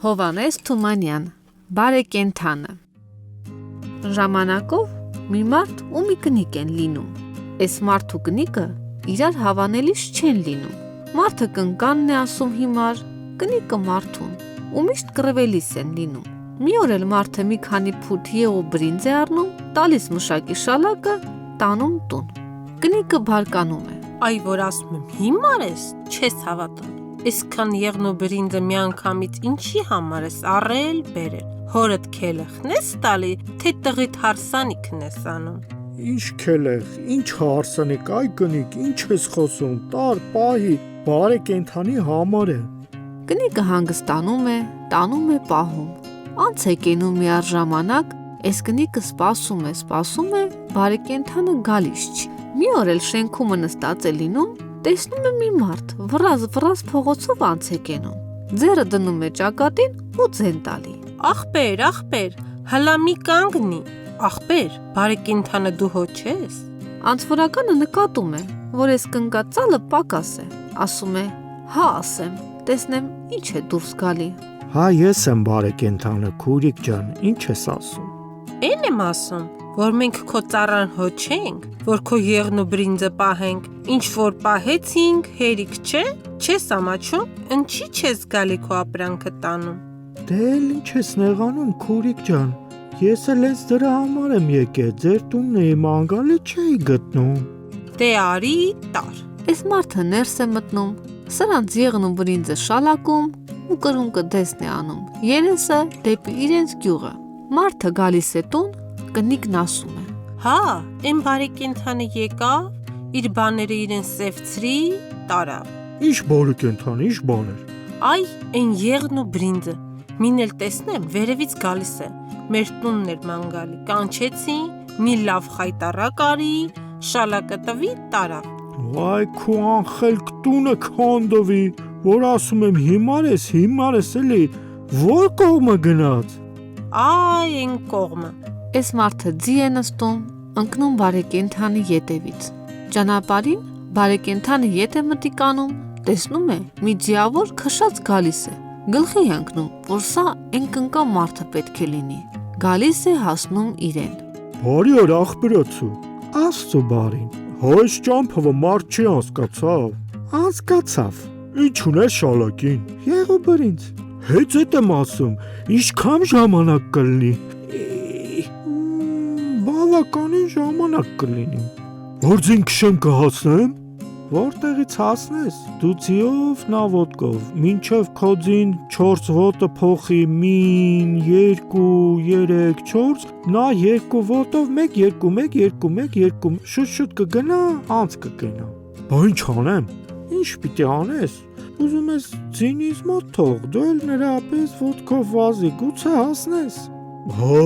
Հովհաննես Թումանյան, բարեկենդանը։ Ժամանակով մի մարդ ու մի կնիկ են լինում։ Այս մարդ ու կնիկը իրար հավանելիս չեն լինում։ Մարդը կնկանն է ասում հիմար, կնիկը մարդուն, ու միշտ կռվելիս են լինում։ Մի օր էլ մարդը մի քանի փութ եղու բրինձ է առնում, տալիս մշակի շալակը, տանում տուն։ Կնիկը բարկանում է։ Այ որ ասում եմ, հիմար ես, չես հավատում։ Այսքան եղնու բրինձը միանգամից ինչի համար ես առել, բերել։ Հորդ քելեխն ես տալի, թե տղիդ հարսանիքն ես անում։ Ինչ քելեղ, ինչ հարսանիք, այ կնիկ, ինչ ես խոսում, տար, պահի, բարեկենդանի համար է։ Կնիկը հանգստանում է, տանում է պահում։ Անց է կենում միառժամանակ, այս կնիկը սպասում է, բարեկենդանը գալիս չի։ Մի օր էլ շենքումը նստած է լինում, տեսնում է մի մարդ, վռազ փողոցով անց է կենում։ Ձեռը դնում է ճակատին ու ձեն տալի։ Ախպեր, հլա մի կանգնի։ Ախպեր, բարեկենդանը դու հո չես։ Անցորականը նկատում է, որ այս կնկածալը պակաս է, ասում է, հա ասեմ, տեսնեմ ինչ է դուրս գալի։ Հա ես եմ բարեկենդանը, քուրիկ ջան, ինչ ես ասում։ Էն եմ ասում, որ մենք քո ծառան հո չենք, որ քո եղնու բրինձը պահենք, ինչ որ պահեցինք, հերիք չէ, չես ամաչում, ինչի չես գալի քո ապրանքը տանում։ Դե ինչ ես նեղանում, քուրիկ ջան, ես էլ ես դրա համար եմ եկել, ձեր տունն էի մանգալի չէի գտնում։ Դե արի տար։ Այս մարդը ներս է մտնում, սրանց եղնու բրինձը շալակում ու կրունկը դեսն է անում, երեսը դեպի իրենց գյուղը։ Մարդը գալիս է տուն, կնիկն ասում է. Հա, այն բարեկենդանը եկավ, իր բաները իրեն սևցրի, տարավ։ Ինչ բարեկենդան, ինչ բաներ։ Այ, այն եղնու բրինձը, մին էլ տեսնեմ, վերևից գալիս է, մեր տունն էր մանգալի, կանչեցին, մի լավ խայտարակ արի, շալակը տվի, տարավ։ Վայ քո անխելք տունը քանդվի, որ ասում եմ հիմար ես էլի, որ կողմը գնաց։ Այ այն կողմը։ Այս մարդը ձի է նստում, ընկնում բարեկենդանի ետևից։ Ճանապարհին բարեկենդանը ետ է մտիկանում, տեսնում է մի ձիավոր քշած գալիս է։ Գլխի ընկնում, որ սա այն կնկա մարդը պետք է լինի։ Գալիս է հասնում իրեն։ Բարի օր ախպերացու, աստծո բարին։ Հոյս ճամփը մարդ չի անցկացավ։ Ինչ ունես շալակին։ Եղու բրինձ։ Հետ եմ ասում, ինչքան ժամանակ կլինի։ Բավականին ժամանակ կլինի։ Որ ձին քշեմ կհասնեմ։ Որտեղից հասնես, դու ձիով, նա ոտքով, մինչև քո ձին 4 ոտը փոխի, մին, 2, 3, 4, նա 2 ոտով 1, 2, 1, 2, 1, 2, շուտ կգնա, անց կգնա։ Բա ինչ անեմ։ Ինչ պիտի անես։ Ուզում ես ձինից մոտ թող, դու էլ նրա պես ոտքով վազի, գուցե հասնես։ Հա,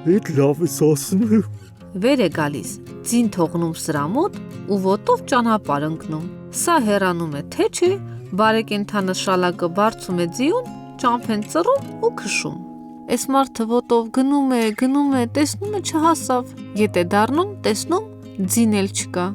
այդ լավ ես ասում։ Վեր է գալիս, ձին թողնում սրա մոտ ու ոտով ճանապարհ ընկնում։ Սա հեռանում է թե չէ, բարեկենդանը շալակը բարձում է ձիուն, ճամփ են ծռում ու քշում։ Այս մարդը ոտով գնում է, տեսնում է չհասավ, ետ է դառնում, տեսնում ձին էլ չկա։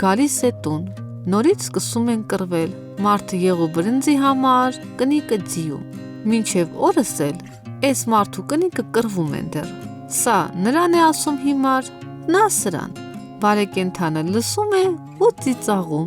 Գալիս է տուն։ Նորից սկսում են կռվել, մարդը եղու բրինձի համար, կնիկը ձիու։ Մինչև օրս էլ այս մարդու կնիկը կռվում են դեռ։ Սա նրան է ասում հիմար, նա սրան։ Բարեկենդանը լսում է ու ծիծաղում։